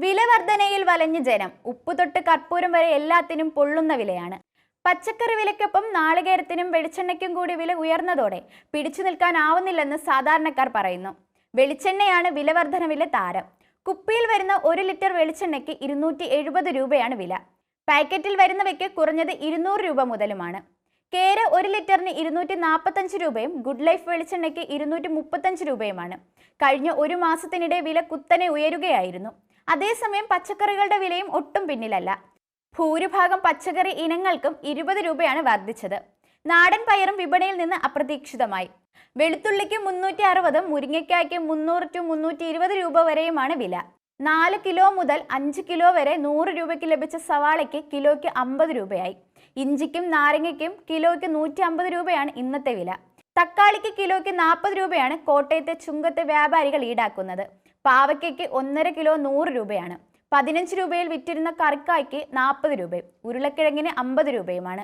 വില വർധനയിൽ വലഞ്ഞ ജനം. ഉപ്പു തൊട്ട് കർപ്പൂരം വരെ എല്ലാത്തിനും പൊള്ളുന്ന വിലയാണ്. പച്ചക്കറി വിലയ്ക്കൊപ്പം നാളികേരത്തിനും വെളിച്ചെണ്ണയ്ക്കും കൂടി വില ഉയർന്നതോടെ പിടിച്ചു നിൽക്കാനാവുന്നില്ലെന്ന് സാധാരണക്കാർ പറയുന്നു. വെളിച്ചെണ്ണയാണ് വില വർധനവിലെ താരം. കുപ്പിയിൽ വരുന്ന 1 ലിറ്റർ വെളിച്ചെണ്ണയ്ക്ക് 270 രൂപയാണ് വില. പാക്കറ്റിൽ വരുന്നവയ്ക്ക് കുറഞ്ഞത് 200 രൂപ മുതലുമാണ്. കേര 1 ലിറ്ററിന് 245 രൂപയും ഗുഡ് ലൈഫ് വെളിച്ചെണ്ണയ്ക്ക് 235 രൂപയുമാണ്. കഴിഞ്ഞ ഒരു മാസത്തിനിടെ വില കുത്തനെ ഉയരുകയായിരുന്നു. അതേസമയം പച്ചക്കറികളുടെ വിലയും ഒട്ടും പിന്നിലല്ല. ഭൂരിഭാഗം പച്ചക്കറി ഇനങ്ങൾക്കും 20 രൂപയാണ് വർദ്ധിച്ചത്. നാടൻ പയറും വിപണിയിൽ നിന്ന് അപ്രതീക്ഷിതമായി. വെളുത്തുള്ളിക്ക് 360, മുരിങ്ങയ്ക്കായ്ക്ക് 300 to 320 രൂപ വരെയുമാണ് വില. 4 കിലോ മുതൽ 5 കിലോ വരെ 100 രൂപയ്ക്ക് ലഭിച്ച സവാളയ്ക്ക് കിലോയ്ക്ക് 50 രൂപയായി. ഇഞ്ചിക്കും നാരങ്ങയ്ക്കും കിലോയ്ക്ക് 150 രൂപയാണ് ഇന്നത്തെ വില. തക്കാളിക്ക് കിലോയ്ക്ക് 40 രൂപയാണ് കോട്ടയത്തെ ചുങ്കത്തെ വ്യാപാരികൾ ഈടാക്കുന്നത്. പാവയ്ക്കയ്ക്ക് 1.5 കിലോ 100 രൂപയാണ്. 15 രൂപയിൽ വിറ്റിരുന്ന കറിക്കായ്ക്ക് 40 രൂപയും ഉരുളക്കിഴങ്ങിന് 50 രൂപയുമാണ്.